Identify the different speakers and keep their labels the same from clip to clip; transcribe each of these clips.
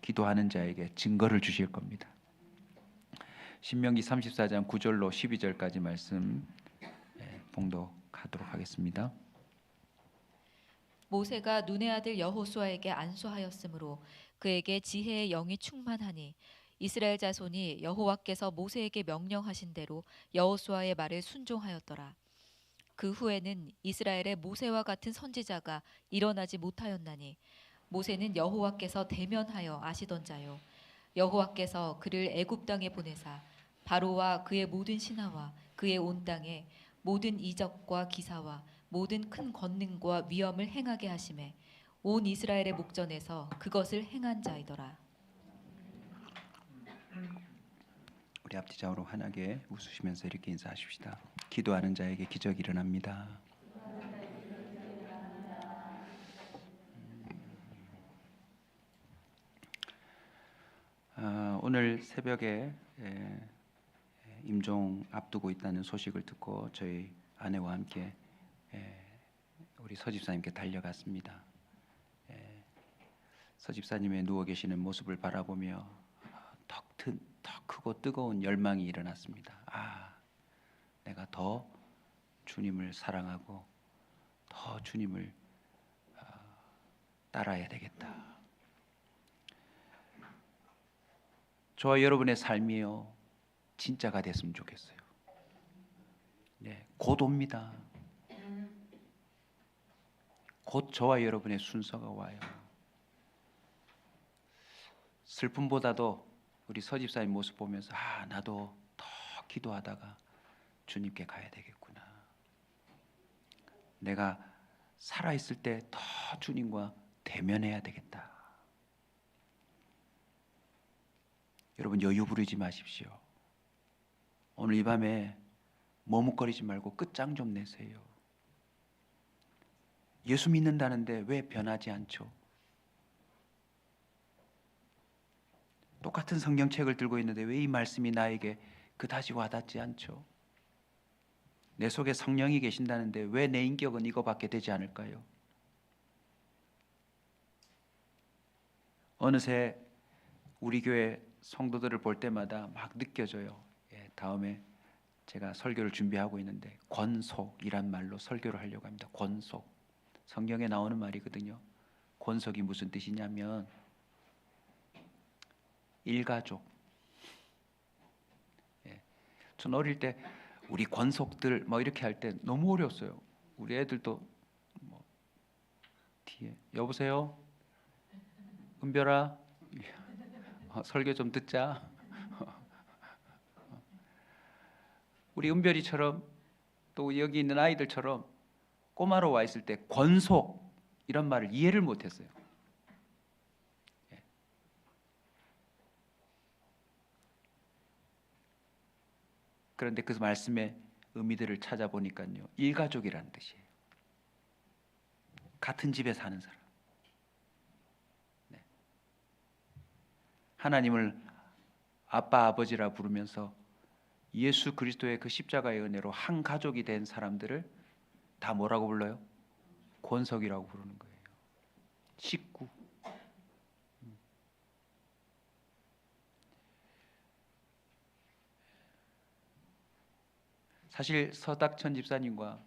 Speaker 1: 기도하는 자에게 증거를 주실 겁니다. 신명기 34장 9절로 12절까지 말씀 봉독하도록 하겠습니다.
Speaker 2: 모세가 눈의 아들 여호수아에게 안수하였으므로 그에게 지혜의 영이 충만하니 이스라엘 자손이 여호와께서 모세에게 명령하신 대로 여호수아의 말을 순종하였더라. 그 후에는 이스라엘의 모세와 같은 선지자가 일어나지 못하였나니 모세는 여호와께서 대면하여 아시던 자요 여호와께서 그를 애굽 땅에 보내사 바로와 그의 모든 신하와 그의 온 땅에 모든 이적과 기사와 모든 큰 권능과 위엄을 행하게 하심에 온 이스라엘의 목전에서 그것을 행한 자이더라.
Speaker 1: 우리 앞뒤 좌우로 환하게 웃으시면서 이렇게 인사하십시다. 기도하는 자에게 기적이 일어납니다. 오늘 새벽에 임종 앞두고 있다는 소식을 듣고 저희 아내와 함께 우리 서집사님께 달려갔습니다. 서집사님의 누워 계시는 모습을 바라보며 더 크고 뜨거운 열망이 일어났습니다. 내가 더 주님을 사랑하고 더 주님을 따라야 되겠다. 저와 여러분의 삶이요 진짜가 됐으면 좋겠어요. 곧 옵니다. 곧 저와 여러분의 순서가 와요. 슬픔보다도 우리 서집사님 모습 보면서 나도 더 기도하다가 주님께 가야 되겠구나. 내가 살아있을 때 더 주님과 대면해야 되겠다. 여러분 여유 부리지 마십시오. 오늘 이 밤에 머뭇거리지 말고 끝장 좀 내세요. 예수 믿는다는데 왜 변하지 않죠? 똑같은 성경책을 들고 있는데 왜 이 말씀이 나에게 그다지 와닿지 않죠? 내 속에 성령이 계신다는데 왜 내 인격은 이거밖에 되지 않을까요? 어느새 우리 교회 성도들을 볼 때마다 막 느껴져요. 다음에 제가 설교를 준비하고 있는데 권속이란 말로 설교를 하려고 합니다. 권속. 성경에 나오는 말이거든요. 권속이 무슨 뜻이냐면 일가족. 전 어릴 때 우리 권속들 이렇게 할 때 너무 어려웠어요. 우리 애들도 뒤에 여보세요? 은별아 설교 좀 듣자. 우리 은별이처럼 또 여기 있는 아이들처럼 꼬마로 와 있을 때 권속 이런 말을 이해를 못했어요. 그런데 그 말씀의 의미들을 찾아보니까요, 일가족이라는 뜻이에요. 같은 집에 사는 사람. 하나님을 아빠 아버지라 부르면서 예수 그리스도의 그 십자가의 은혜로 한 가족이 된 사람들을 다 뭐라고 불러요? 권속이라고 부르는 거예요. 식구. 사실 서닥천 집사님과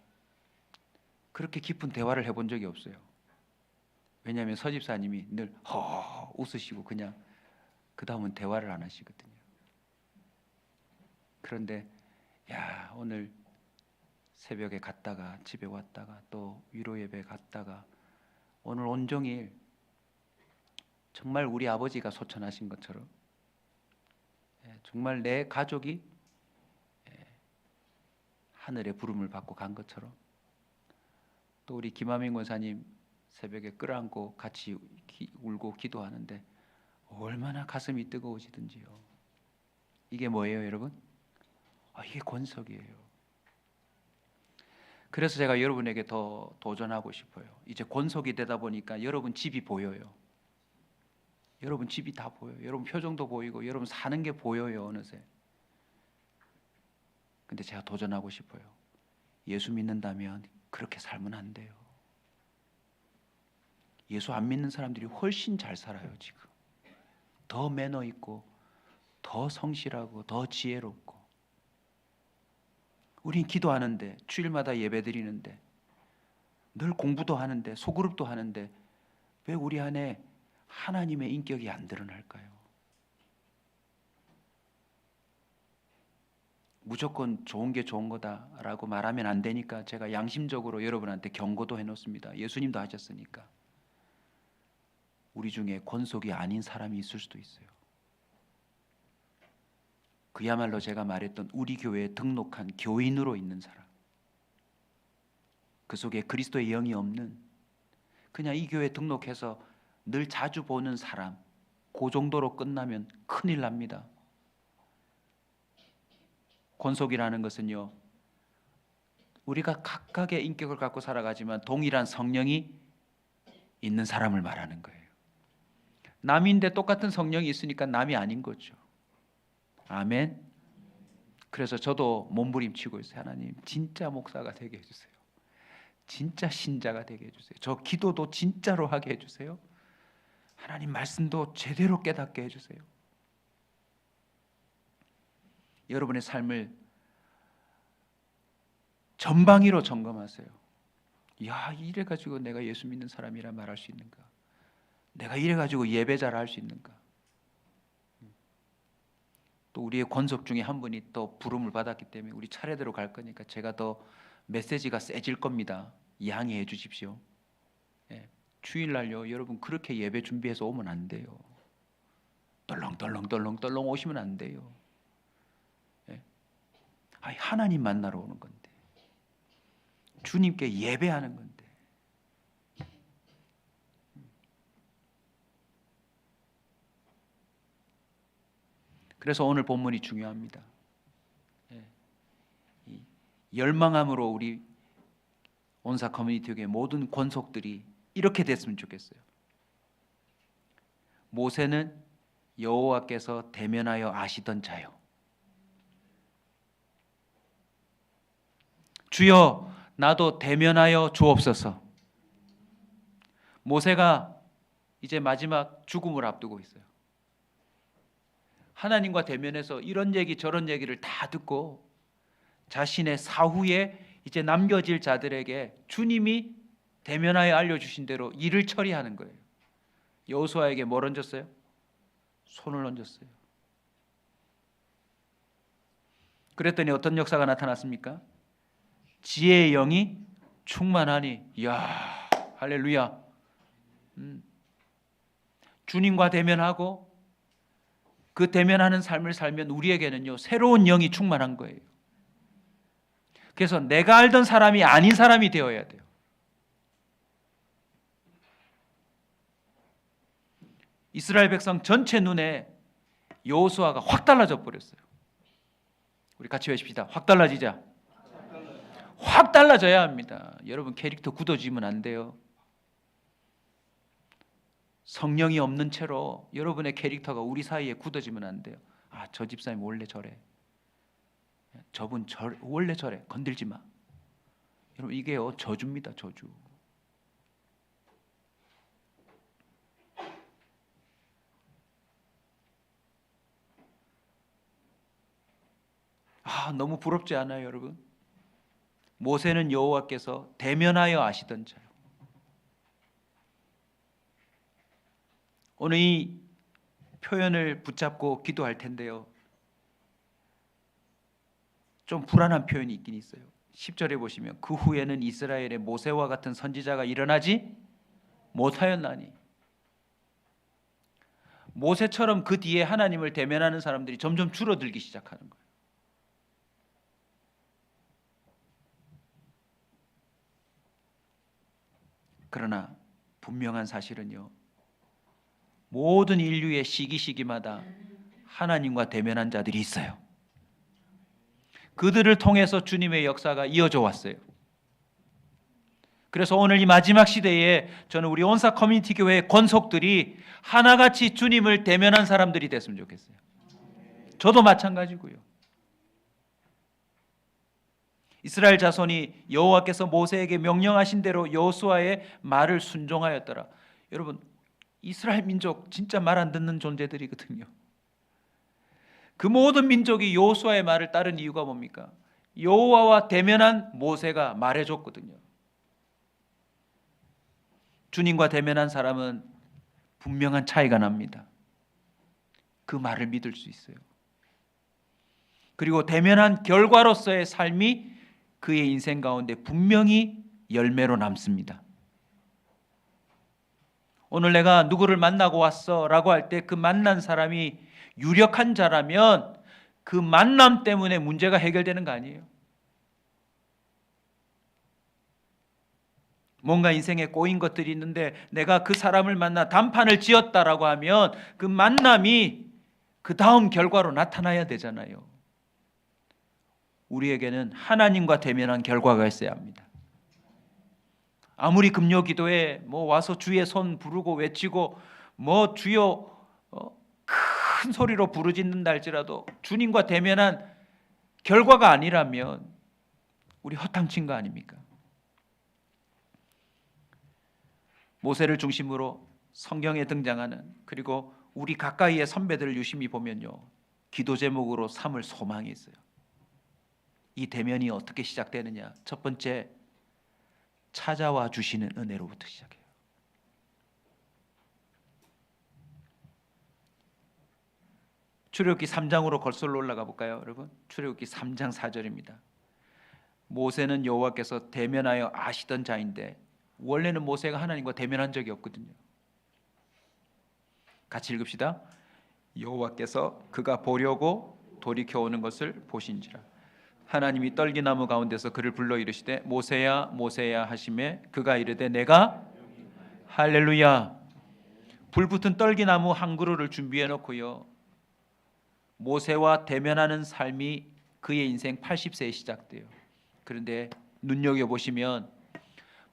Speaker 1: 그렇게 깊은 대화를 해본 적이 없어요. 왜냐하면 서 집사님이 늘 웃으시고 그냥 그 다음은 대화를 안 하시거든요. 그런데 오늘 새벽에 갔다가 집에 왔다가 또 위로 예배 갔다가 오늘 온종일 정말 우리 아버지가 소천하신 것처럼 정말 내 가족이 하늘의 부름을 받고 간 것처럼 또 우리 김하민 권사님 새벽에 끌어안고 같이 울고 기도하는데 얼마나 가슴이 뜨거워지든지요. 이게 뭐예요, 여러분? 이게 권속이에요. 그래서 제가 여러분에게 더 도전하고 싶어요. 이제 권속이 되다 보니까 여러분 집이 보여요. 여러분 집이 다 보여요. 여러분 표정도 보이고 여러분 사는 게 보여요, 어느새. 근데 제가 도전하고 싶어요. 예수 믿는다면 그렇게 살면 안 돼요. 예수 안 믿는 사람들이 훨씬 잘 살아요, 지금. 더 매너 있고 더 성실하고 더 지혜롭고, 우린 기도하는데 주일마다 예배드리는데 늘 공부도 하는데 소그룹도 하는데 왜 우리 안에 하나님의 인격이 안 드러날까요? 무조건 좋은 게 좋은 거다라고 말하면 안 되니까 제가 양심적으로 여러분한테 경고도 해놓습니다. 예수님도 하셨으니까. 우리 중에 권속이 아닌 사람이 있을 수도 있어요. 그야말로 제가 말했던 우리 교회에 등록한 교인으로 있는 사람, 그 속에 그리스도의 영이 없는, 그냥 이 교회에 등록해서 늘 자주 보는 사람, 그 정도로 끝나면 큰일 납니다. 권속이라는 것은요, 우리가 각각의 인격을 갖고 살아가지만 동일한 성령이 있는 사람을 말하는 거예요. 남인데 똑같은 성령이 있으니까 남이 아닌 거죠. 아멘. 그래서 저도 몸부림치고 있어요. 하나님, 진짜 목사가 되게 해주세요. 진짜 신자가 되게 해주세요. 저 기도도 진짜로 하게 해주세요. 하나님 말씀도 제대로 깨닫게 해주세요. 여러분의 삶을 전방위로 점검하세요. 야, 이래가지고 내가 예수 믿는 사람이라 말할 수 있는가? 내가 이래가지고 예배자라 할 수 있는가? 또 우리의 권속 중에 한 분이 또 부름을 받았기 때문에 우리 차례대로 갈 거니까 제가 더 메시지가 세질 겁니다. 양해해 주십시오. 예, 주일날요, 여러분 그렇게 예배 준비해서 오면 안 돼요. 떨렁떨렁 오시면 안 돼요. 예. 하나님 만나러 오는 건데, 주님께 예배하는 건데. 그래서 오늘 본문이 중요합니다. 열망함으로 우리 온사 커뮤니티 교회 모든 권속들이 이렇게 됐으면 좋겠어요. 모세는 여호와께서 대면하여 아시던 자요. 주여 나도 대면하여 주옵소서. 모세가 이제 마지막 죽음을 앞두고 있어요. 하나님과 대면해서 이런 얘기 저런 얘기를 다 듣고 자신의 사후에 이제 남겨질 자들에게 주님이 대면하여 알려주신 대로 일을 처리하는 거예요. 여호수아에게 뭘 얹었어요? 손을 얹었어요. 그랬더니 어떤 역사가 나타났습니까? 지혜의 영이 충만하니, 이야, 할렐루야. 주님과 대면하고 그 대면하는 삶을 살면 우리에게는요, 새로운 영이 충만한 거예요. 그래서 내가 알던 사람이 아닌 사람이 되어야 돼요. 이스라엘 백성 전체 눈에 여호수아가 확 달라져 버렸어요. 우리 같이 외칩시다. 확 달라지자. 확 달라져야 합니다. 여러분 캐릭터 굳어지면 안 돼요. 성령이 없는 채로 여러분의 캐릭터가 우리 사이에 굳어지면 안 돼요. 아, 저 집사님 원래 저래. 저분 원래 저래. 건들지 마. 여러분 이게요, 저주입니다. 저주. 아, 너무 부럽지 않아요, 여러분? 모세는 여호와께서 대면하여 아시던 자요. 오늘 이 표현을 붙잡고 기도할 텐데요, 좀 불안한 표현이 있긴 있어요. 10절에 보시면 그 후에는 이스라엘의 모세와 같은 선지자가 일어나지 못하였나니. 모세처럼 그 뒤에 하나님을 대면하는 사람들이 점점 줄어들기 시작하는 거예요. 그러나 분명한 사실은요, 모든 인류의 시기마다 하나님과 대면한 자들이 있어요. 그들을 통해서 주님의 역사가 이어져 왔어요. 그래서 오늘 이 마지막 시대에 저는 우리 온사 커뮤니티 교회의 권속들이 하나같이 주님을 대면한 사람들이 됐으면 좋겠어요. 저도 마찬가지고요. 이스라엘 자손이 여호와께서 모세에게 명령하신 대로 여호수아의 말을 순종하였더라. 여러분, 이스라엘 민족 진짜 말 안 듣는 존재들이거든요. 그 모든 민족이 여호수아의 말을 따른 이유가 뭡니까? 여호와와 대면한 모세가 말해줬거든요. 주님과 대면한 사람은 분명한 차이가 납니다. 그 말을 믿을 수 있어요. 그리고 대면한 결과로서의 삶이 그의 인생 가운데 분명히 열매로 남습니다. 오늘 내가 누구를 만나고 왔어 라고 할 때 그 만난 사람이 유력한 자라면 그 만남 때문에 문제가 해결되는 거 아니에요. 뭔가 인생에 꼬인 것들이 있는데 내가 그 사람을 만나 단판을 지었다라고 하면 그 만남이 그 다음 결과로 나타나야 되잖아요. 우리에게는 하나님과 대면한 결과가 있어야 합니다. 아무리 금요기도에 와서 주의 손 부르고 외치고 주여 큰 소리로 부르짖는다 할지라도 주님과 대면한 결과가 아니라면 우리 허탕친 거 아닙니까? 모세를 중심으로 성경에 등장하는, 그리고 우리 가까이의 선배들을 유심히 보면요, 기도 제목으로 삼을 소망이 있어요. 이 대면이 어떻게 시작되느냐? 첫 번째, 찾아와 주시는 은혜로부터 시작해요. 출애굽기 3장으로 거슬러 올라가 볼까요, 여러분? 출애굽기 3장 4절입니다. 모세는 여호와께서 대면하여 아시던 자인데, 원래는 모세가 하나님과 대면한 적이 없거든요. 같이 읽읍시다. 여호와께서 그가 보려고 돌이켜 오는 것을 보신지라. 하나님이 떨기나무 가운데서 그를 불러 이르시되 모세야 모세야 하시매 그가 이르되 내가. 할렐루야. 불붙은 떨기나무 한 그루를 준비해 놓고요, 모세와 대면하는 삶이 그의 인생 80세에 시작돼요. 그런데 눈여겨보시면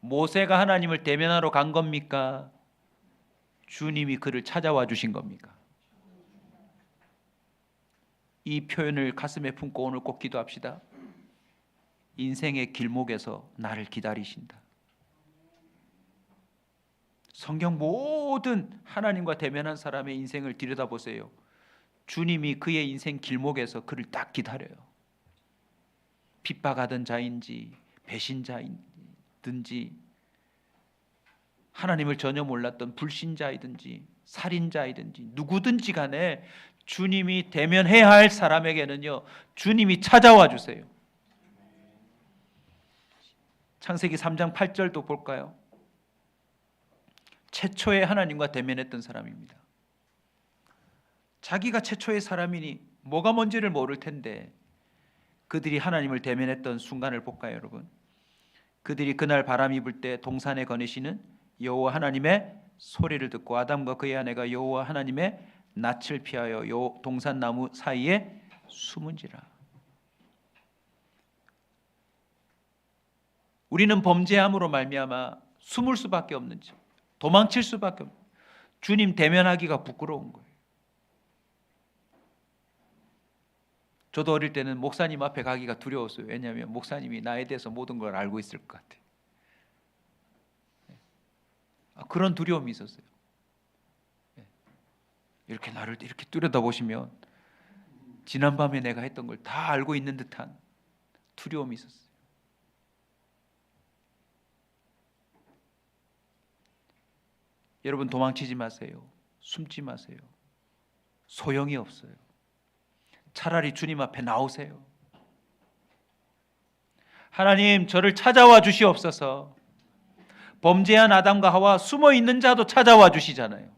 Speaker 1: 모세가 하나님을 대면하러 간 겁니까? 주님이 그를 찾아와 주신 겁니까? 이 표현을 가슴에 품고 오늘 꼭 기도합시다. 인생의 길목에서 나를 기다리신다. 성경 모든 하나님과 대면한 사람의 인생을 들여다보세요. 주님이 그의 인생 길목에서 그를 딱 기다려요. 핍박하던 자인지 배신자이든지 하나님을 전혀 몰랐던 불신자이든지 살인자이든지 누구든지 간에 주님이 대면해야 할 사람에게는요, 주님이 찾아와 주세요. 창세기 3장 8절도 볼까요? 최초의 하나님과 대면했던 사람입니다. 자기가 최초의 사람이니 뭐가 뭔지를 모를 텐데 그들이 하나님을 대면했던 순간을 볼까요, 여러분? 그들이 그날 바람이 불 때 동산에 거니시는 여호와 하나님의 소리를 듣고 아담과 그의 아내가 여호와 하나님의 낯을 피하여 동산 나무 사이에 숨은지라. 우리는 범죄함으로 말미암아 숨을 수밖에 없는 지, 도망칠 수밖에 없는, 주님 대면하기가 부끄러운 거예요. 저도 어릴 때는 목사님 앞에 가기가 두려웠어요. 왜냐하면 목사님이 나에 대해서 모든 걸 알고 있을 것 같아요. 그런 두려움이 있었어요. 이렇게 나를 이렇게 뚜려다보시면 지난밤에 내가 했던 걸 다 알고 있는 듯한 두려움이 있었어요. 여러분, 도망치지 마세요. 숨지 마세요. 소용이 없어요. 차라리 주님 앞에 나오세요. 하나님, 저를 찾아와 주시옵소서. 범죄한 아담과 하와 숨어 있는 자도 찾아와 주시잖아요.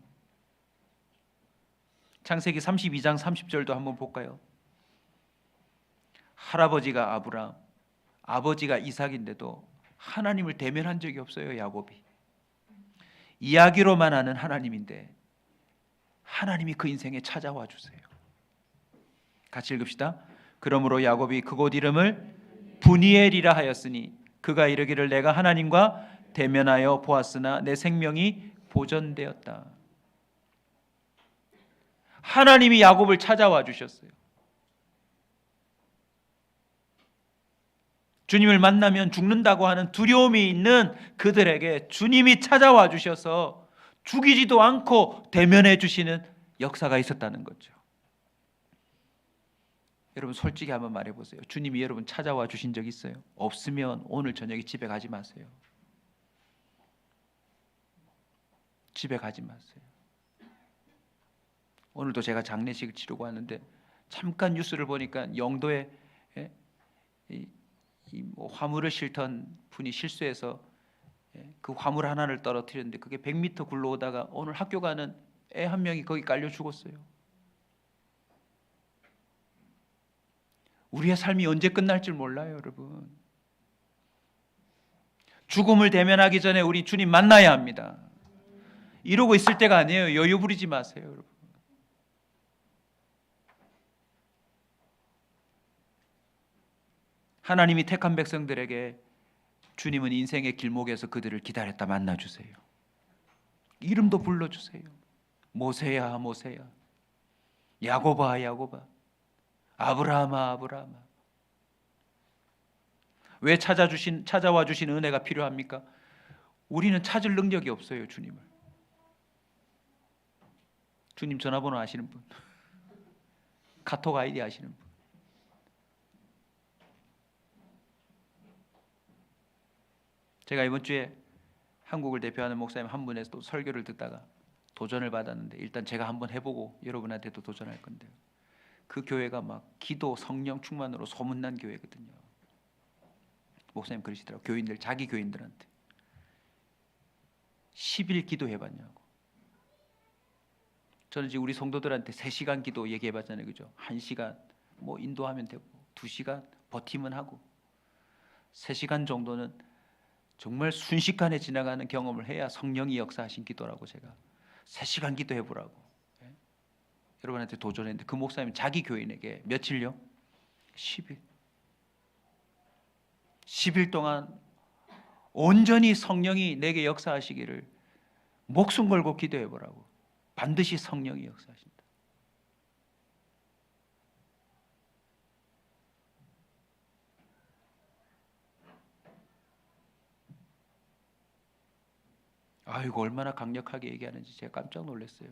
Speaker 1: 창세기 32장 30절도 한번 볼까요? 할아버지가 아브람, 아버지가 이삭인데도 하나님을 대면한 적이 없어요, 야곱이. 이야기로만 아는 하나님인데 하나님이 그 인생에 찾아와 주세요. 같이 읽읍시다. 그러므로 야곱이 그곳 이름을 브니엘이라 하였으니 그가 이르기를 내가 하나님과 대면하여 보았으나 내 생명이 보존되었다. 하나님이 야곱을 찾아와 주셨어요. 주님을 만나면 죽는다고 하는 두려움이 있는 그들에게 주님이 찾아와 주셔서 죽이지도 않고 대면해 주시는 역사가 있었다는 거죠. 여러분 솔직히 한번 말해 보세요. 주님이 여러분 찾아와 주신 적 있어요? 없으면 오늘 저녁에 집에 가지 마세요. 집에 가지 마세요. 오늘도 제가 장례식을 치르고 왔는데 잠깐 뉴스를 보니까 영도에 뭐 화물을 싣던 분이 실수해서 그 화물 하나를 떨어뜨렸는데 그게 100m 굴러오다가 오늘 학교 가는 애 한 명이 거기 깔려 죽었어요. 우리의 삶이 언제 끝날 줄 몰라요, 여러분. 죽음을 대면하기 전에 우리 주님 만나야 합니다. 이러고 있을 때가 아니에요. 여유 부리지 마세요, 여러분. 하나님이 택한 백성들에게 주님은 인생의 길목에서 그들을 기다렸다 만나주세요. 이름도 불러주세요. 모세야, 모세야. 야고보야, 야고보야. 아브라함아, 아브라함아. 왜 찾아와 주신 은혜가 필요합니까? 우리는 찾을 능력이 없어요, 주님을. 주님 전화번호 아시는 분? 카톡 아이디 아시는 분? 제가 이번 주에 한국을 대표하는 목사님 한 분에서 또 설교를 듣다가 도전을 받았는데 일단 제가 한번 해보고 여러분한테도 도전할 건데요. 그 교회가 막 기도 성령 충만으로 소문난 교회거든요. 목사님 그러시더라고요. 교인들 자기 교인들한테 10일 기도해봤냐고. 저는 지금 우리 성도들한테 3시간 기도 얘기해봤잖아요. 그죠? 1시간 뭐 인도하면 되고 2시간 버티면 하고 3시간 정도는 정말 순식간에 지나가는 경험을 해야 성령이 역사하신 기도라고 제가 3시간 기도해보라고 여러분한테 도전했는데 그 목사님 자기 교인에게 며칠요? 10일 10일 동안 온전히 성령이 내게 역사하시기를 목숨 걸고 기도해보라고. 반드시 성령이 역사하신다. 아이고 얼마나 강력하게 얘기하는지 제가 깜짝 놀랐어요.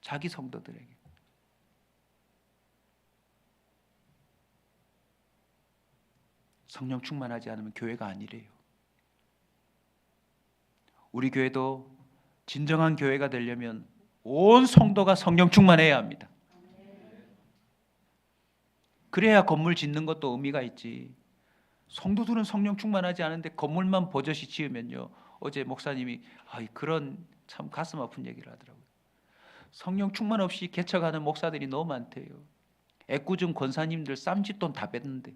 Speaker 1: 자기 성도들에게. 성령 충만하지 않으면 교회가 아니래요. 우리 교회도 진정한 교회가 되려면 온 성도가 성령 충만해야 합니다. 그래야 건물 짓는 것도 의미가 있지. 성도들은 성령 충만하지 않은데 건물만 버젓이 지으면요. 어제 목사님이 그런 참 가슴 아픈 얘기를 하더라고요. 성령 충만 없이 개척하는 목사들이 너무 많대요. 애꿎은 권사님들 쌈짓돈 다 뺐는데요.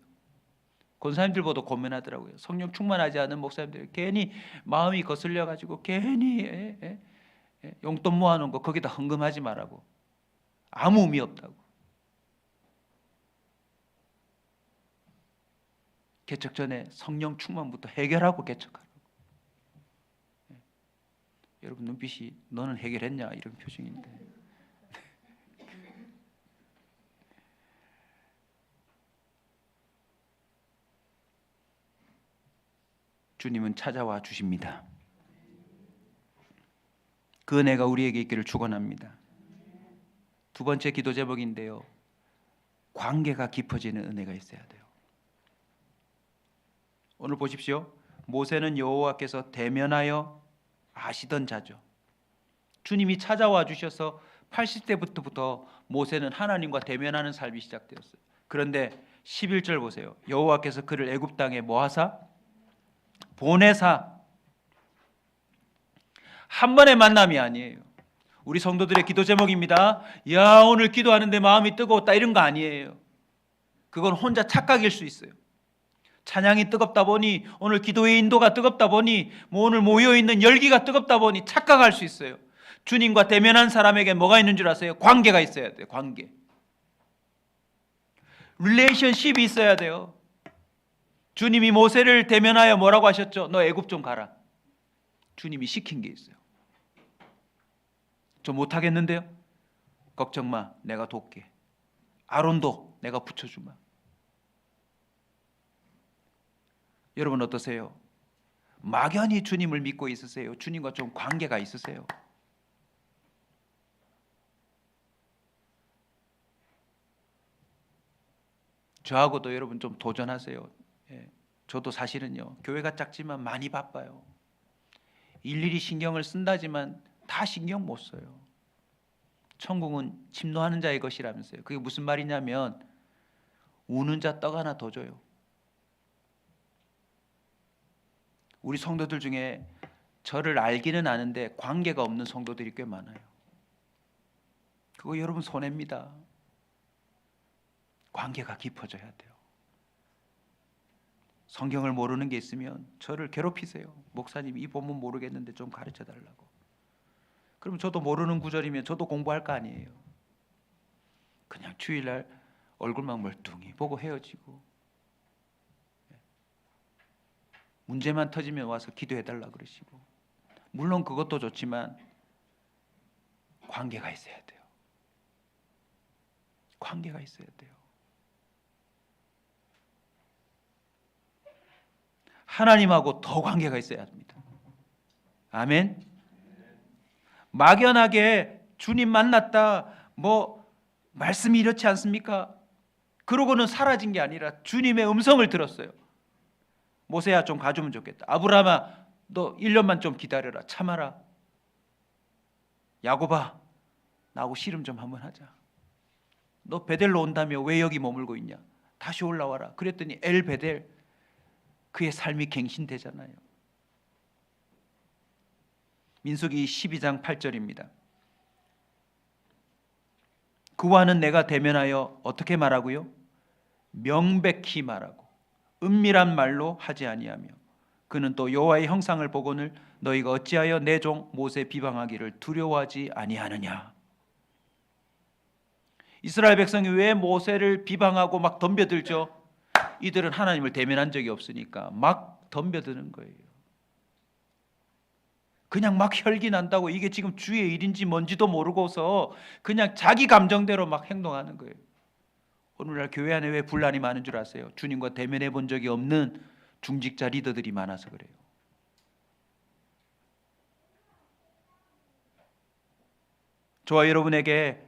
Speaker 1: 권사님들보다 고민하더라고요. 성령 충만하지 않은 목사님들 괜히 마음이 거슬려 가지고 괜히 용돈 모아놓은 거 거기다 헌금하지 말라고. 아무 의미 없다고. 개척 전에 성령 충만부터 해결하고 개척하라고. 여러분 눈빛이 너는 해결했냐 이런 표정인데. 주님은 찾아와 주십니다. 그 은혜가 우리에게 있기를 축원합니다. 두 번째 기도 제목인데요. 관계가 깊어지는 은혜가 있어야 돼요. 오늘 보십시오. 모세는 여호와께서 대면하여 아시던 자죠. 주님이 찾아와 주셔서 80대부터 모세는 하나님과 대면하는 삶이 시작되었어요. 그런데 11절 보세요. 여호와께서 그를 애굽 땅에 뭐하사? 보내사. 한 번의 만남이 아니에요. 우리 성도들의 기도 제목입니다. 야 오늘 기도하는데 마음이 뜨거웠다 이런 거 아니에요. 그건 혼자 착각일 수 있어요. 찬양이 뜨겁다 보니 오늘 기도의 인도가 뜨겁다 보니 오늘 모여있는 열기가 뜨겁다 보니 착각할 수 있어요. 주님과 대면한 사람에게 뭐가 있는 줄 아세요? 관계가 있어야 돼요. 관계. 릴레이션십이 있어야 돼요. 주님이 모세를 대면하여 뭐라고 하셨죠? 너 애굽 좀 가라. 주님이 시킨 게 있어요. 저 못하겠는데요? 걱정 마, 내가 돕게. 아론도 내가 붙여주마. 여러분 어떠세요? 막연히 주님을 믿고 있으세요? 주님과 좀 관계가 있으세요? 저하고도 여러분 좀 도전하세요. 예, 저도 사실은요, 교회가 작지만 많이 바빠요. 일일이 신경을 쓴다지만 다 신경 못 써요. 천국은 침노하는 자의 것이라면서요. 그게 무슨 말이냐면 우는 자 떡 하나 더 줘요. 우리 성도들 중에 저를 알기는 아는데 관계가 없는 성도들이 꽤 많아요. 그거 여러분 손해입니다. 관계가 깊어져야 돼요. 성경을 모르는 게 있으면 저를 괴롭히세요. 목사님 이 본문 모르겠는데 좀 가르쳐 달라고. 그럼 저도 모르는 구절이면 저도 공부할 거 아니에요. 그냥 주일날 얼굴만 멀뚱히 보고 헤어지고, 문제만 터지면 와서 기도해 달라 그러시고. 물론 그것도 좋지만 관계가 있어야 돼요. 관계가 있어야 돼요. 하나님하고 더 관계가 있어야 합니다. 아멘. 막연하게 주님 만났다, 뭐 말씀이 이렇지 않습니까? 그러고는 사라진 게 아니라 주님의 음성을 들었어요. 모세야 좀 가주면 좋겠다. 아브라함아 너 1년만 좀 기다려라. 참아라. 야곱아 나하고 씨름 좀 한번 하자. 너 베델로 온다며 왜 여기 머물고 있냐? 다시 올라와라. 그랬더니 엘 베델, 그의 삶이 갱신되잖아요. 민수기 12장 8절입니다. 그와는 내가 대면하여 어떻게 말하고요? 명백히 말하고 은밀한 말로 하지 아니하며 그는 또 여호와의 형상을 보거늘 너희가 어찌하여 내 종 모세 비방하기를 두려워하지 아니하느냐. 이스라엘 백성이 왜 모세를 비방하고 막 덤벼들죠? 이들은 하나님을 대면한 적이 없으니까 막 덤벼드는 거예요. 그냥 막 혈기 난다고 이게 지금 주의 일인지 뭔지도 모르고서 그냥 자기 감정대로 막 행동하는 거예요. 오늘날 교회 안에 왜 분란이 많은 줄 아세요? 주님과 대면해 본 적이 없는 중직자 리더들이 많아서 그래요. 저와 여러분에게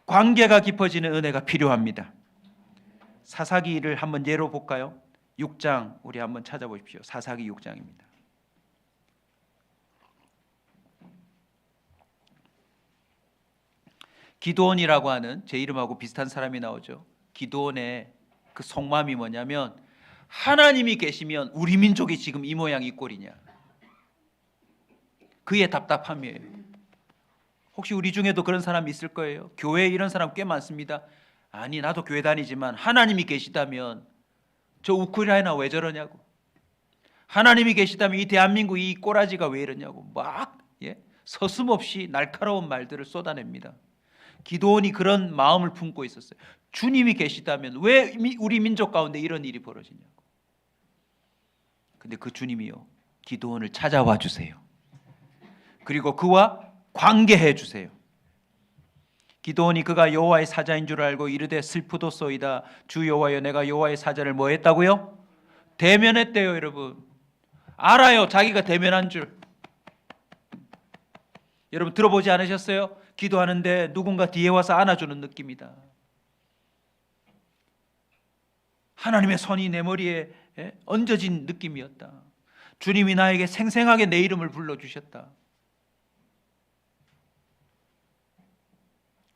Speaker 1: 관계가 깊어지는 은혜가 필요합니다. 사사기를 한번 예로 볼까요? 6장 우리 한번 찾아보십시오. 사사기 6장입니다. 기드온이라고 하는 제 이름하고 비슷한 사람이 나오죠. 기드온의 그 속마음이 뭐냐면 하나님이 계시면 우리 민족이 지금 이 모양 이 꼴이냐. 그의 답답함이에요. 혹시 우리 중에도 그런 사람이 있을 거예요. 교회에 이런 사람 꽤 많습니다. 아니 나도 교회 다니지만 하나님이 계시다면 저 우크라이나 왜 저러냐고. 하나님이 계시다면 이 대한민국 이 꼬라지가 왜 이러냐고 막 서슴없이 날카로운 말들을 쏟아냅니다. 기드온이 그런 마음을 품고 있었어요. 주님이 계시다면 왜 우리 민족 가운데 이런 일이 벌어지냐고. 근데 그 주님이요 기드온을 찾아와 주세요. 그리고 그와 관계해 주세요. 기드온이 그가 여호와의 사자인 줄 알고 이르되 슬프도소이다. 주 여호와여 내가 여호와의 사자를 뭐 했다고요? 대면했대요. 여러분 알아요. 자기가 대면한 줄. 여러분 들어보지 않으셨어요? 기도하는데 누군가 뒤에 와서 안아주는 느낌이다. 하나님의 손이 내 머리에 얹어진 느낌이었다. 주님이 나에게 생생하게 내 이름을 불러주셨다.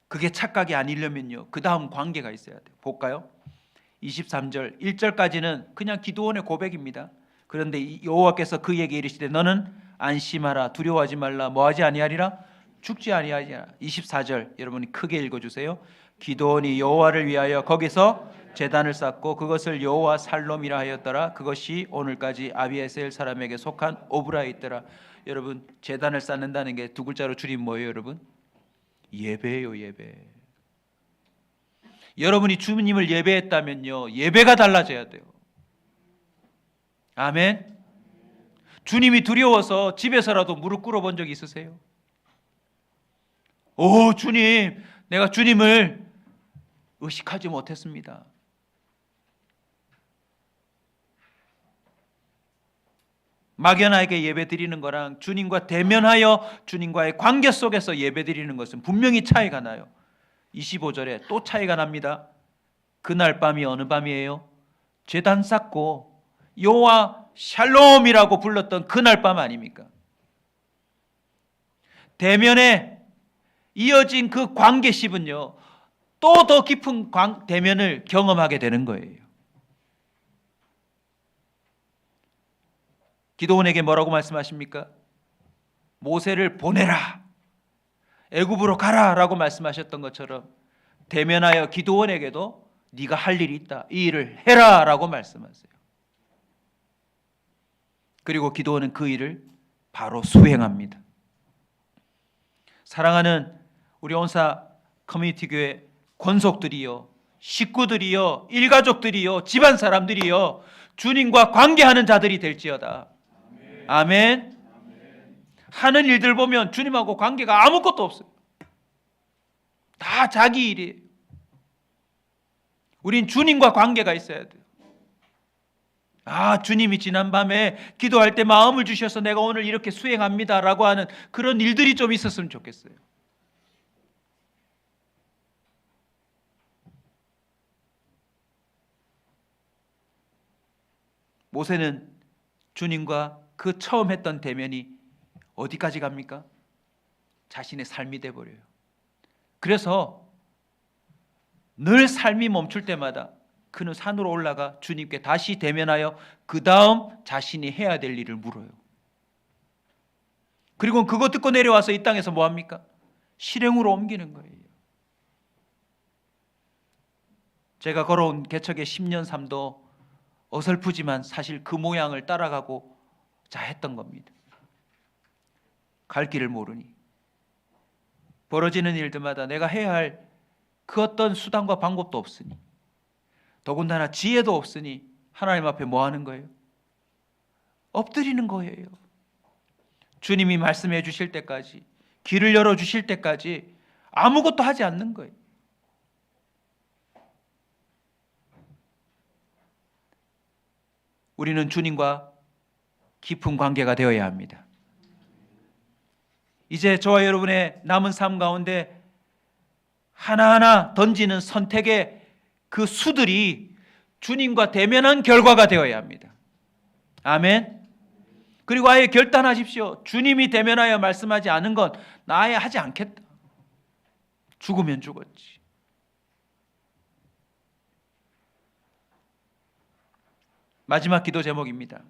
Speaker 1: 그게 착각이 아니려면요 그 다음 관계가 있어야 돼요. 볼까요? 23절 1절까지는 그냥 기드온의 고백입니다. 그런데 여호와께서 그에게 이르시되 너는 안심하라 두려워하지 말라 뭐하지 아니하리라 죽지 아니하리라. 24절 여러분이 크게 읽어주세요. 기드온이 여호와를 위하여 거기서 제단을 쌓고 그것을 여호와 살롬이라 하였더라. 그것이 오늘까지 아비에셀 사람에게 속한 오브라에 있더라. 여러분 제단을 쌓는다는 게 두 글자로 줄임 뭐예요 여러분? 예배예요. 예배. 여러분이 주님을 예배했다면요 예배가 달라져야 돼요. 아멘. 주님이 두려워서 집에서라도 무릎 꿇어 본 적 있으세요? 오 주님, 내가 주님을 의식하지 못했습니다. 막연하게 예배드리는 거랑 주님과 대면하여 주님과의 관계 속에서 예배드리는 것은 분명히 차이가 나요. 25절에 또 차이가 납니다. 그날 밤이 어느 밤이에요? 제단 쌓고 여호와 샬롬이라고 불렀던 그날 밤 아닙니까? 대면에 이어진 그 관계십은요, 또 더 깊은 대면을 경험하게 되는 거예요. 기도원에게 뭐라고 말씀하십니까? 모세를 보내라, 애굽으로 가라라고 말씀하셨던 것처럼 대면하여 기도원에게도 네가 할 일이 있다, 이 일을 해라라고 말씀하세요. 그리고 기도원은 그 일을 바로 수행합니다. 사랑하는 우리 온사 커뮤니티 교회 권속들이요, 식구들이요, 일가족들이요, 집안 사람들이요, 주님과 관계하는 자들이 될지어다. 아멘. 하는 일들 보면 주님하고 관계가 아무것도 없어요. 다 자기 일이에요. 우린 주님과 관계가 있어야 돼요. 아, 주님이 지난밤에 기도할 때 마음을 주셔서 내가 오늘 이렇게 수행합니다 라고 하는 그런 일들이 좀 있었으면 좋겠어요. 모세는 주님과 그 처음 했던 대면이 어디까지 갑니까? 자신의 삶이 돼버려요. 그래서 늘 삶이 멈출 때마다 그는 산으로 올라가 주님께 다시 대면하여 그 다음 자신이 해야 될 일을 물어요. 그리고 그거 듣고 내려와서 이 땅에서 뭐 합니까? 실행으로 옮기는 거예요. 제가 걸어온 개척의 10년 삶도 어설프지만 사실 그 모양을 따라가고자 했던 겁니다. 갈 길을 모르니 벌어지는 일들마다 내가 해야 할 그 어떤 수단과 방법도 없으니, 더군다나 지혜도 없으니 하나님 앞에 뭐 하는 거예요? 엎드리는 거예요. 주님이 말씀해 주실 때까지, 길을 열어 주실 때까지 아무것도 하지 않는 거예요. 우리는 주님과 깊은 관계가 되어야 합니다. 이제 저와 여러분의 남은 삶 가운데 하나하나 던지는 선택의 그 수들이 주님과 대면한 결과가 되어야 합니다. 아멘. 그리고 아예 결단하십시오. 주님이 대면하여 말씀하지 않은 건 나 아예 하지 않겠다. 죽으면 죽었지. 마지막 기도 제목입니다.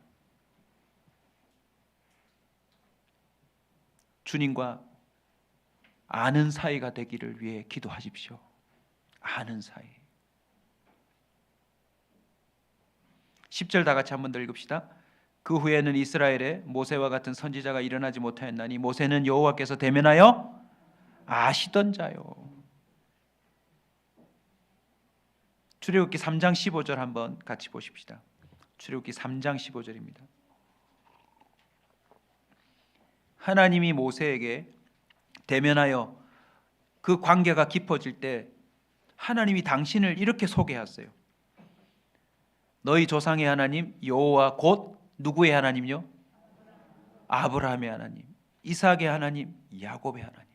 Speaker 1: 주님과 아는 사이가 되기를 위해 기도하십시오. 아는 사이. 10절 다 같이 한번 더 읽읍시다. 그 후에는 이스라엘에 모세와 같은 선지자가 일어나지 못하였나니 모세는 여호와께서 대면하여 아시던 자요. 출애굽기 3장 15절 한번 같이 보십시다. 출애굽기 3장 15절입니다. 하나님이 모세에게 대면하여 그 관계가 깊어질 때 하나님이 당신을 이렇게 소개하세요. 너희 조상의 하나님 여호와 곧 누구의 하나님요? 아브라함의 하나님, 이삭의 하나님, 야곱의 하나님.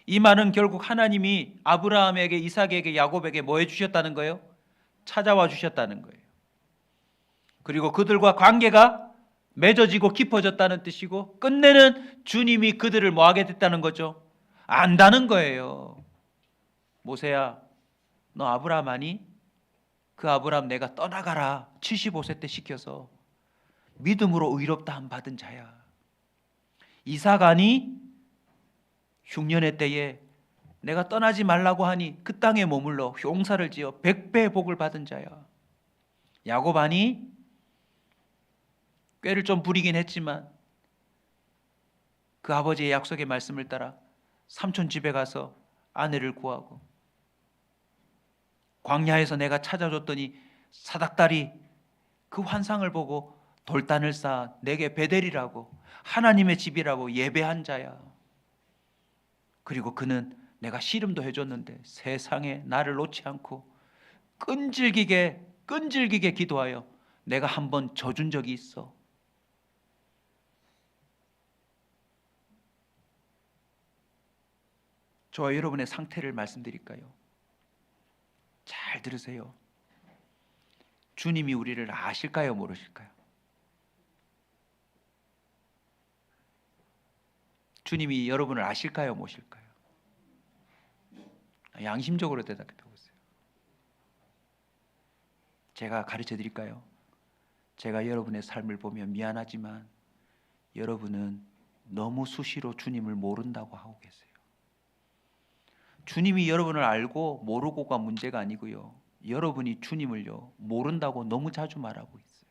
Speaker 1: 이 말은 결국 하나님이 아브라함에게, 이삭에게, 야곱에게 뭐 해주셨다는 거예요? 찾아와 주셨다는 거예요. 그리고 그들과 관계가 맺어지고 깊어졌다는 뜻이고, 끝내는 주님이 그들을 뭐 하게 됐다는 거죠? 안다는 거예요. 모세야, 너 아브라함 아니? 그 아브라함 내가 떠나가라 75세 때 시켜서 믿음으로 의롭다 함 받은 자야. 이삭 아니? 흉년의 때에 내가 떠나지 말라고 하니 그 땅에 머물러 용사를 지어 100배 복을 받은 자야. 야곱 아니? 꾀를 좀 부리긴 했지만 그 아버지의 약속의 말씀을 따라 삼촌 집에 가서 아내를 구하고, 광야에서 내가 찾아줬더니 사닥다리 그 환상을 보고 돌단을 쌓아 내게 베델이라고, 하나님의 집이라고 예배한 자야. 그리고 그는 내가 씨름도 해줬는데 세상에 나를 놓지 않고 끈질기게 기도하여 내가 한번 져준 적이 있어. 저와 여러분의 상태를 말씀드릴까요? 잘 들으세요. 주님이 우리를 아실까요? 모르실까요? 주님이 여러분을 아실까요? 모실까요? 양심적으로 대답해 보세요. 제가 가르쳐 드릴까요? 제가 여러분의 삶을 보면 미안하지만 여러분은 너무 수시로 주님을 모른다고 하고 계세요. 주님이 여러분을 알고 모르고가 문제가 아니고요. 여러분이 주님을요 모른다고 너무 자주 말하고 있어요.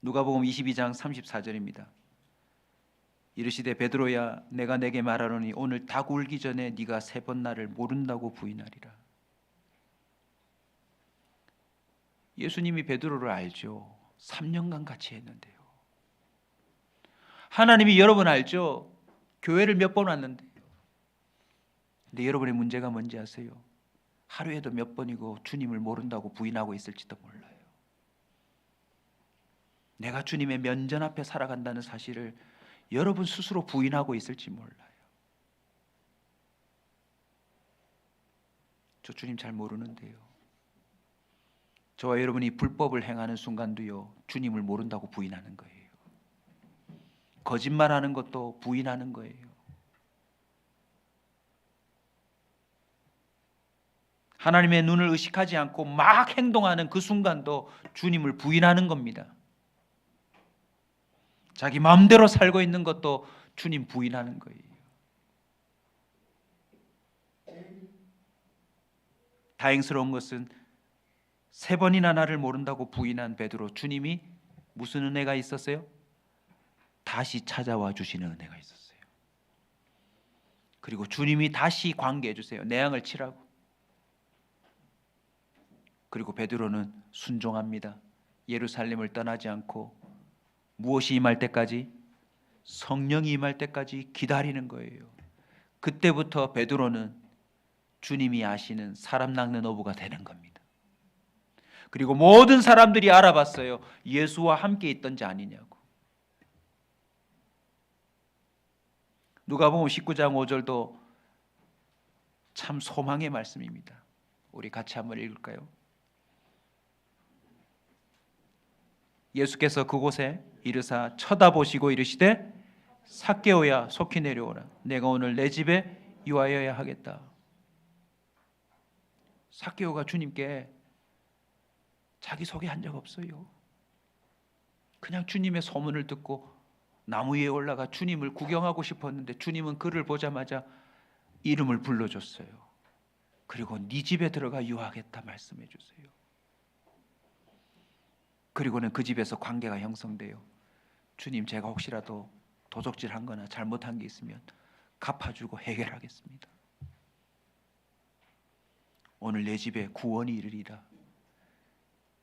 Speaker 1: 누가복음 22장 34절입니다. 이르시되 베드로야 내가 내게 말하노니 오늘 닭 울기 전에 네가 3번 나를 모른다고 부인하리라. 예수님이 베드로를 알죠. 3년간 같이 했는데요. 하나님이 여러분 알죠. 교회를 몇 번 왔는데요. 근데 여러분의 문제가 뭔지 아세요? 하루에도 몇 번이고 주님을 모른다고 부인하고 있을지도 몰라요. 내가 주님의 면전 앞에 살아간다는 사실을 여러분 스스로 부인하고 있을지 몰라요. 저 주님 잘 모르는데요. 저와 여러분이 불법을 행하는 순간도요 주님을 모른다고 부인하는 거예요. 거짓말하는 것도 부인하는 거예요. 하나님의 눈을 의식하지 않고 막 행동하는 그 순간도 주님을 부인하는 겁니다. 자기 마음대로 살고 있는 것도 주님 부인하는 거예요. 다행스러운 것은 3번이나 나를 모른다고 부인한 베드로, 주님이 무슨 은혜가 있었어요? 다시 찾아와 주시는 은혜가 있었어요. 그리고 주님이 다시 관계해 주세요. 내 양을 치라고. 그리고 베드로는 순종합니다. 예루살렘을 떠나지 않고 무엇이 임할 때까지? 성령이 임할 때까지 기다리는 거예요. 그때부터 베드로는 주님이 아시는 사람 낚는 어부가 되는 겁니다. 그리고 모든 사람들이 알아봤어요. 예수와 함께 있던지 아니냐고. 누가복음 19장 5절도 참 소망의 말씀입니다. 우리 같이 한번 읽을까요? 예수께서 그곳에 이르사 쳐다보시고 이르시되 삭개오야 속히 내려오라. 내가 오늘 내 집에 유하여야 하겠다. 삭개오가 주님께 자기 소개한 적 없어요. 그냥 주님의 소문을 듣고 나무 위에 올라가 주님을 구경하고 싶었는데 주님은 그를 보자마자 이름을 불러줬어요. 그리고 네 집에 들어가 유하겠다 말씀해 주세요. 그리고는 그 집에서 관계가 형성돼요. 주님, 제가 혹시라도 도적질한 거나 잘못한 게 있으면 갚아주고 해결하겠습니다. 오늘 내 집에 구원이 이르리라.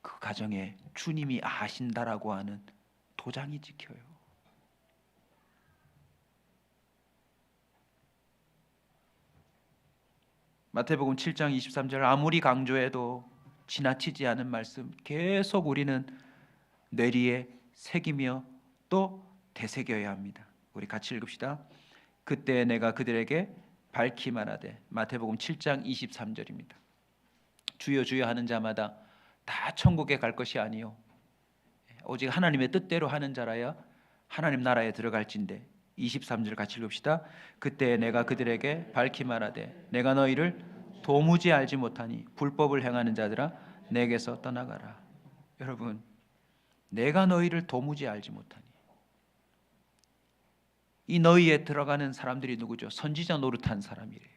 Speaker 1: 그 가정에 주님이 아신다라고 하는 도장이 찍혀요. 마태복음 7장 23절 아무리 강조해도 지나치지 않은 말씀 계속 우리는 뇌리에 새기며 또 되새겨야 합니다. 우리 같이 읽읍시다. 그때 내가 그들에게 밝히 말하되, 마태복음 7장 23절입니다. 주여 주여 하는 자마다 다 천국에 갈 것이 아니요 오직 하나님의 뜻대로 하는 자라야 하나님 나라에 들어갈진대. 23절 같이 읽읍시다. 그때 내가 그들에게 밝히 말하되 내가 너희를 도무지 알지 못하니 불법을 행하는 자들아 내게서 떠나가라. 여러분, 내가 너희를 도무지 알지 못하니, 이 너희에 들어가는 사람들이 누구죠? 선지자 노릇한 사람이래요.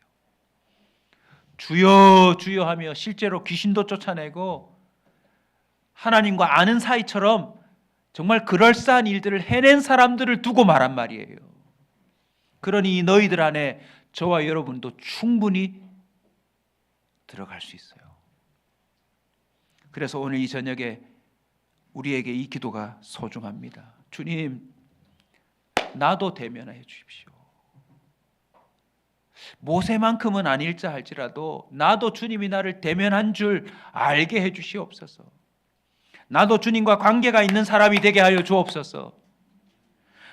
Speaker 1: 주여 주여 하며 실제로 귀신도 쫓아내고 하나님과 아는 사이처럼 정말 그럴싸한 일들을 해낸 사람들을 두고 말한 말이에요. 그러니 너희들 안에 저와 여러분도 충분히 들어갈 수 있어요. 그래서 오늘 이 저녁에 우리에게 이 기도가 소중합니다. 주님, 나도 대면해 주십시오. 모세만큼은 아닐자 할지라도 나도 주님이 나를 대면한 줄 알게 해 주시옵소서. 나도 주님과 관계가 있는 사람이 되게 하여 주옵소서.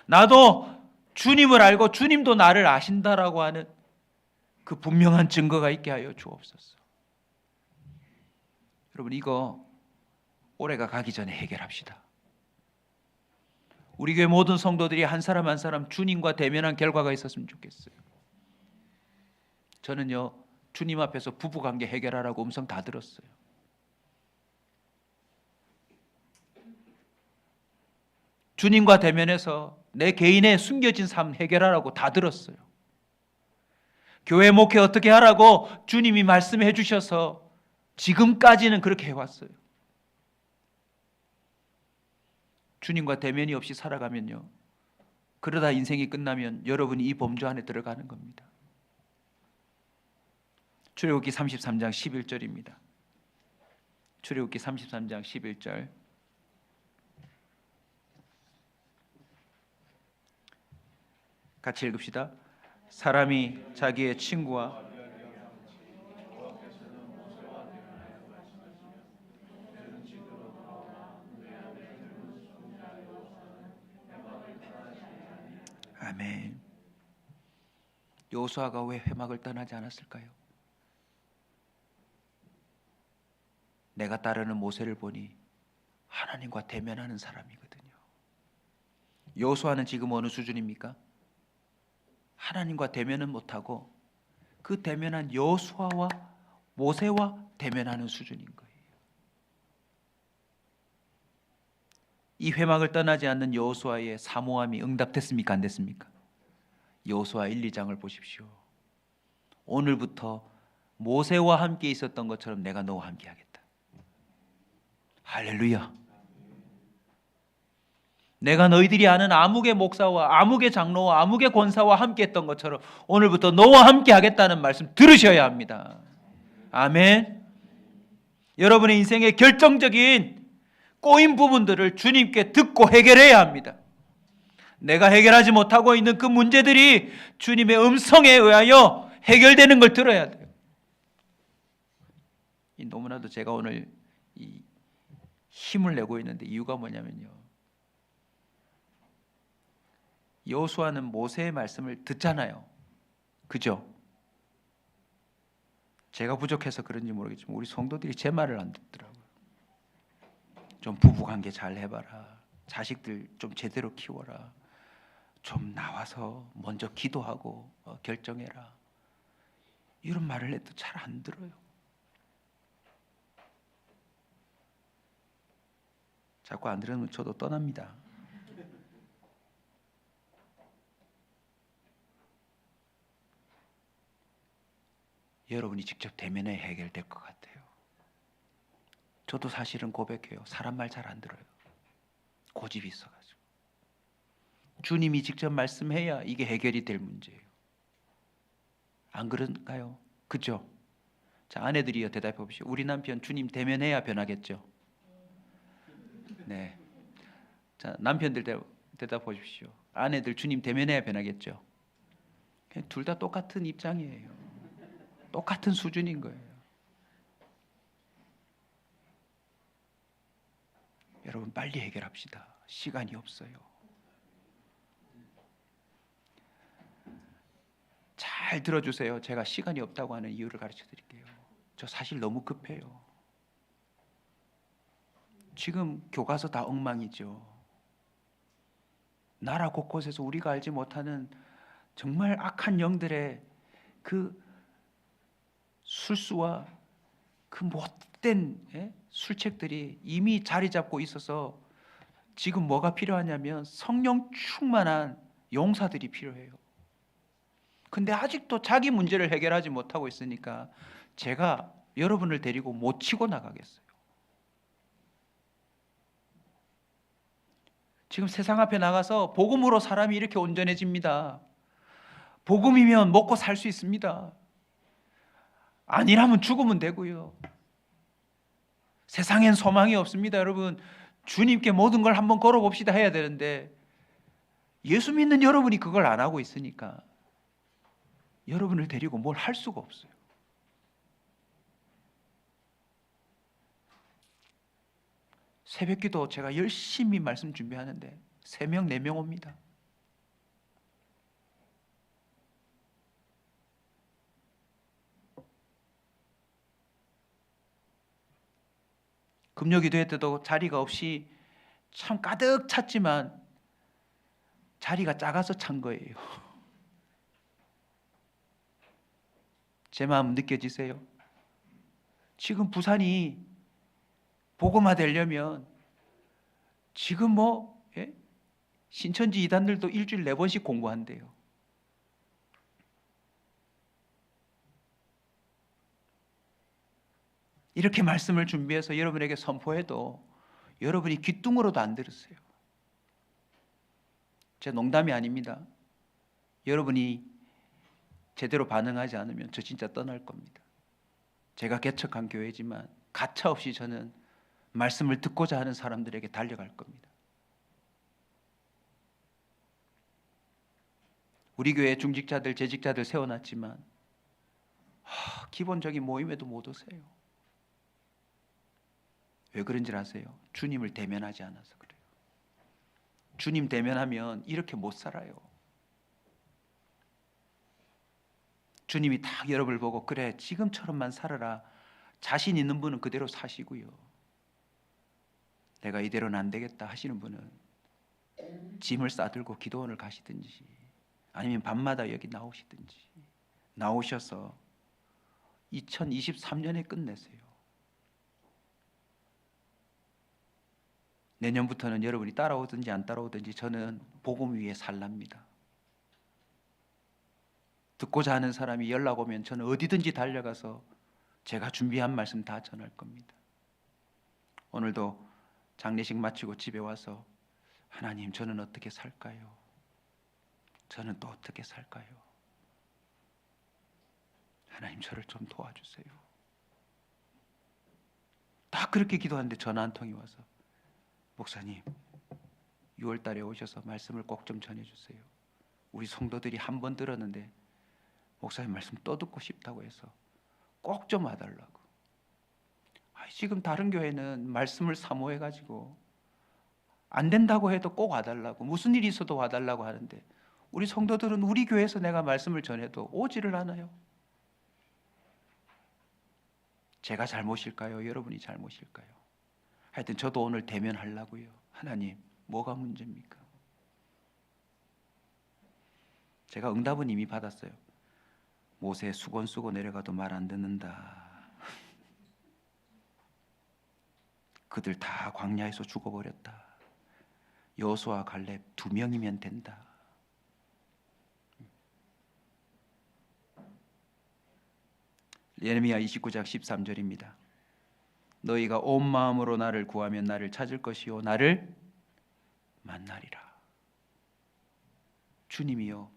Speaker 1: 나도 주님을 알고 주님도 나를 아신다라고 하는 그 분명한 증거가 있게 하여 주옵소서. 여러분, 이거 올해가 가기 전에 해결합시다. 우리 교회 모든 성도들이 한 사람 한 사람 주님과 대면한 결과가 있었으면 좋겠어요. 저는요, 주님 앞에서 부부관계 해결하라고 음성 다 들었어요. 주님과 대면해서 내 개인의 숨겨진 삶 해결하라고 다 들었어요. 교회 목회 어떻게 하라고 주님이 말씀해 주셔서 지금까지는 그렇게 해왔어요. 주님과 대면이 없이 살아가면요, 그러다 인생이 끝나면 여러분이 이 범주 안에 들어가는 겁니다. 출애굽기 33장 11절입니다. 출애굽기 33장 11절. 같이 읽읍시다. 사람이 자기의 친구와 아멘. 여호수아가 왜 회막을 떠나지 않았을까요? 내가 따르는 모세를 보니 하나님과 대면하는 사람이거든요. 여호수아는 지금 어느 수준입니까? 하나님과 대면은 못하고 그 대면한 여호수아와 모세와 대면하는 수준인 거예요. 이 회막을 떠나지 않는 여호수아의 사모함이 응답됐습니까? 안 됐습니까? 여호수아 1, 2장을 보십시오. 오늘부터 모세와 함께 있었던 것처럼 내가 너와 함께 하겠다. 할렐루야. 내가 너희들이 아는 아무개 목사와 아무개 장로와 아무개 권사와 함께 했던 것처럼 오늘부터 너와 함께 하겠다는 말씀 들으셔야 합니다. 아멘. 여러분의 인생의 결정적인 꼬인 부분들을 주님께 듣고 해결해야 합니다. 내가 해결하지 못하고 있는 그 문제들이 주님의 음성에 의하여 해결되는 걸 들어야 돼요. 너무나도 제가 오늘 이 힘을 내고 있는데 이유가 뭐냐면요, 여호수아는 모세의 말씀을 듣잖아요. 그죠? 제가 부족해서 그런지 모르겠지만 우리 성도들이 제 말을 안 듣더라고요. 좀 부부관계 잘 해봐라. 자식들 좀 제대로 키워라. 좀 나와서 먼저 기도하고 결정해라. 이런 말을 해도 잘 안 들어요. 자꾸 안 들으면 저도 떠납니다. 여러분이 직접 대면해 해결될 것 같아요. 저도 사실은 고백해요. 사람 말 잘 안 들어요. 고집이 있어가지고. 주님이 직접 말씀해야 이게 해결이 될 문제예요. 안 그런가요? 그죠? 자, 아내들이요, 대답해 보십시오. 우리 남편 주님 대면해야 변하겠죠? 네. 자, 남편들 대답해 보십시오. 아내들 주님 대면해야 변하겠죠? 둘 다 똑같은 입장이에요. 똑같은 수준인 거예요. 여러분, 빨리 해결합시다. 시간이 없어요. 잘 들어주세요. 제가 시간이 없다고 하는 이유를 가르쳐 드릴게요. 저 사실 너무 급해요. 지금 교과서 다 엉망이죠. 나라 곳곳에서 우리가 알지 못하는 정말 악한 영들의 그 술수와 그 못된 술책들이 이미 자리 잡고 있어서 지금 뭐가 필요하냐면 성령 충만한 용사들이 필요해요. 근데 아직도 자기 문제를 해결하지 못하고 있으니까 제가 여러분을 데리고 못 치고 나가겠어요. 지금 세상 앞에 나가서 복음으로 사람이 이렇게 온전해집니다. 복음이면 먹고 살 수 있습니다. 아니라면 죽으면 되고요. 세상엔 소망이 없습니다. 여러분, 주님께 모든 걸 한번 걸어봅시다 해야 되는데 예수 믿는 여러분이 그걸 안 하고 있으니까 여러분을 데리고 뭘 할 수가 없어요. 새벽기도 제가 열심히 말씀 준비하는데 3명, 4명 옵니다. 금요기도회 때도 자리가 없이 참 가득 찼지만 자리가 작아서 찬 거예요. 제 마음 느껴지세요? 지금 부산이 복음화되려면 지금 신천지 이단들도 일주일 4번씩 공부한대요. 이렇게 말씀을 준비해서 여러분에게 선포해도 여러분이 귀뚱으로도 안 들으세요. 제 농담이 아닙니다. 여러분이 제대로 반응하지 않으면 저 진짜 떠날 겁니다. 제가 개척한 교회지만 가차없이 저는 말씀을 듣고자 하는 사람들에게 달려갈 겁니다. 우리 교회 중직자들, 재직자들 세워놨지만 기본적인 모임에도 못 오세요. 왜 그런지 아세요? 주님을 대면하지 않아서 그래요. 주님 대면하면 이렇게 못 살아요. 주님이 딱 여러분을 보고 그래 지금처럼만 살아라. 자신 있는 분은 그대로 사시고요. 내가 이대로는 안 되겠다 하시는 분은 짐을 싸들고 기도원을 가시든지 아니면 밤마다 여기 나오시든지 나오셔서 2023년에 끝내세요. 내년부터는 여러분이 따라오든지 안 따라오든지 저는 복음 위에 살랍니다. 듣고자 하는 사람이 연락 오면 저는 어디든지 달려가서 제가 준비한 말씀 다 전할 겁니다. 오늘도 장례식 마치고 집에 와서 하나님 저는 어떻게 살까요? 저는 또 어떻게 살까요? 하나님 저를 좀 도와주세요. 다 그렇게 기도하는데 전화 한 통이 와서 목사님 6월 달에 오셔서 말씀을 꼭 좀 전해주세요. 우리 성도들이 한 번 들었는데 목사님 말씀 또 듣고 싶다고 해서 꼭 좀 와달라고. 지금 다른 교회는 말씀을 사모해가지고 안 된다고 해도 꼭 와달라고 무슨 일이 있어도 와달라고 하는데 우리 성도들은 우리 교회에서 내가 말씀을 전해도 오지를 않아요. 제가 잘못일까요? 여러분이 잘못일까요? 하여튼 저도 오늘 대면하려고요. 하나님 뭐가 문제입니까? 제가 응답은 이미 받았어요. 모세 수건 쓰고 내려가도 말 안 듣는다. 그들 다 광야에서 죽어버렸다. 여호수아 갈렙 2명이면 된다. 예레미야 29장 13절입니다. 너희가 온 마음으로 나를 구하면 나를 찾을 것이요 나를 만나리라. 주님이요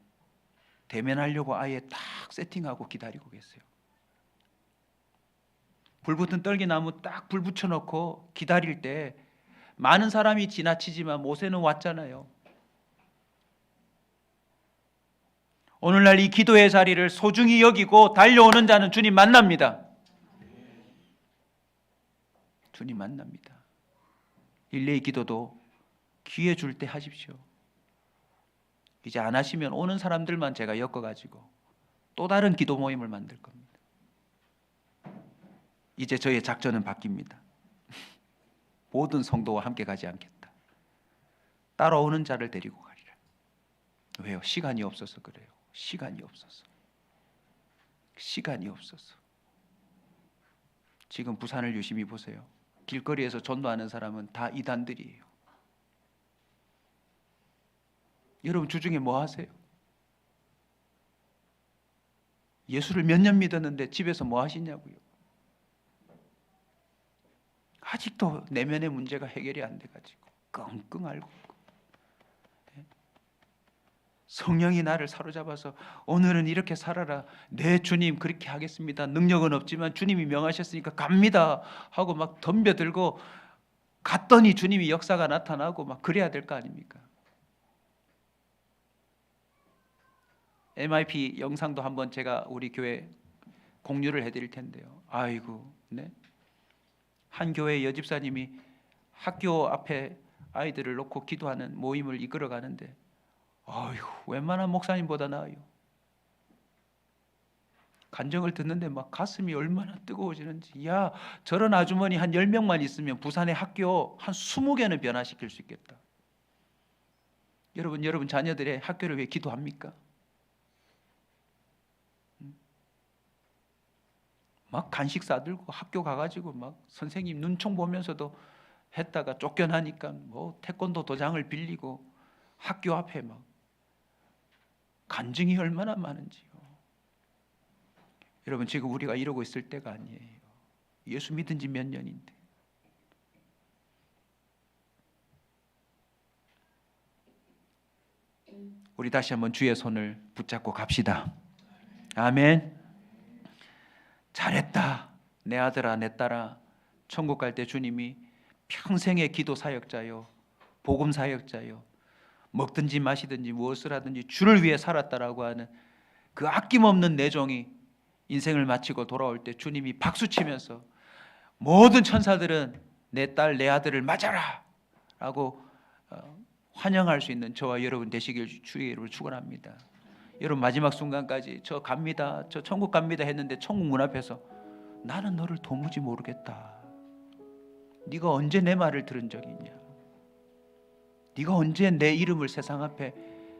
Speaker 1: 대면하려고 아예 딱 세팅하고 기다리고 계세요. 불 붙은 떨기나무 딱 불 붙여놓고 기다릴 때 많은 사람이 지나치지만 모세는 왔잖아요. 오늘날 이 기도의 자리를 소중히 여기고 달려오는 자는 주님 만납니다. 주님 만납니다. 릴레이 기도도 기회 줄 때 하십시오. 이제 안 하시면 오는 사람들만 제가 엮어가지고 또 다른 기도 모임을 만들 겁니다. 이제 저의 작전은 바뀝니다. 모든 성도와 함께 가지 않겠다. 따라오는 자를 데리고 가리라. 왜요? 시간이 없어서 그래요. 시간이 없어서. 시간이 없어서. 지금 부산을 유심히 보세요. 길거리에서 전도하는 사람은 다 이단들이에요. 여러분 주중에 뭐 하세요? 예수를 몇 년 믿었는데 집에서 뭐 하시냐고요? 아직도 내면의 문제가 해결이 안 돼가지고 끙끙 앓고 성령이 나를 사로잡아서 오늘은 이렇게 살아라. 네 주님 그렇게 하겠습니다. 능력은 없지만 주님이 명하셨으니까 갑니다 하고 막 덤벼들고 갔더니 주님이 역사가 나타나고 막 그래야 될 거 아닙니까? MIP 영상도 한번 제가 우리 교회 공유를 해드릴 텐데요. 아이고, 네. 한 교회 여집사님이 학교 앞에 아이들을 놓고 기도하는 모임을 이끌어 가는데, 아이고, 웬만한 목사님보다 나아요. 간증을 듣는데 막 가슴이 얼마나 뜨거워지는지. 야, 저런 아주머니 한 10명만 있으면 부산의 학교 한 20개는 변화시킬 수 있겠다. 여러분 자녀들의 학교를 위해 기도합니까? 막 간식 싸들고 학교 가가지고 막 선생님 눈총 보면서도 했다가 쫓겨나니까 뭐 태권도 도장을 빌리고 학교 앞에 막 간증이 얼마나 많은지요. 여러분, 지금 우리가 이러고 있을 때가 아니에요. 예수 믿은 지 몇 년인데. 우리 다시 한번 주의 손을 붙잡고 갑시다. 아멘. 잘했다. 내 아들아, 내 딸아. 천국 갈 때 주님이 평생의 기도 사역자요, 복음 사역자요, 먹든지 마시든지 무엇을 하든지 주를 위해 살았다라고 하는 그 아낌없는 내 종이 인생을 마치고 돌아올 때 주님이 박수치면서 모든 천사들은 내 딸, 내 아들을 맞아라 라고 환영할 수 있는 저와 여러분 되시길 주의 이름으로 축원합니다. 여러분, 마지막 순간까지 저 갑니다, 저 천국 갑니다 했는데 천국 문 앞에서 나는 너를 도무지 모르겠다. 네가 언제 내 말을 들은 적이 있냐? 네가 언제 내 이름을 세상 앞에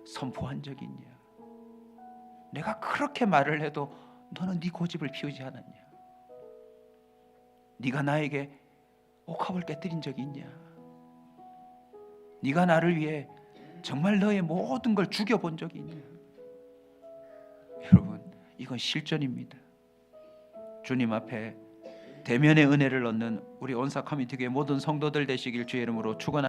Speaker 1: 선포한 적이 있냐? 내가 그렇게 말을 해도 너는 네 고집을 피우지 않았냐? 네가 나에게 옥합을 깨뜨린 적이 있냐? 네가 나를 위해 정말 너의 모든 걸 죽여본 적이 있냐? 여러분, 이건 실전입니다. 주님 앞에 대면의 은혜를 얻는 우리 온사 커뮤니티의 모든 성도들 되시길 주의 이름으로 축원합니다.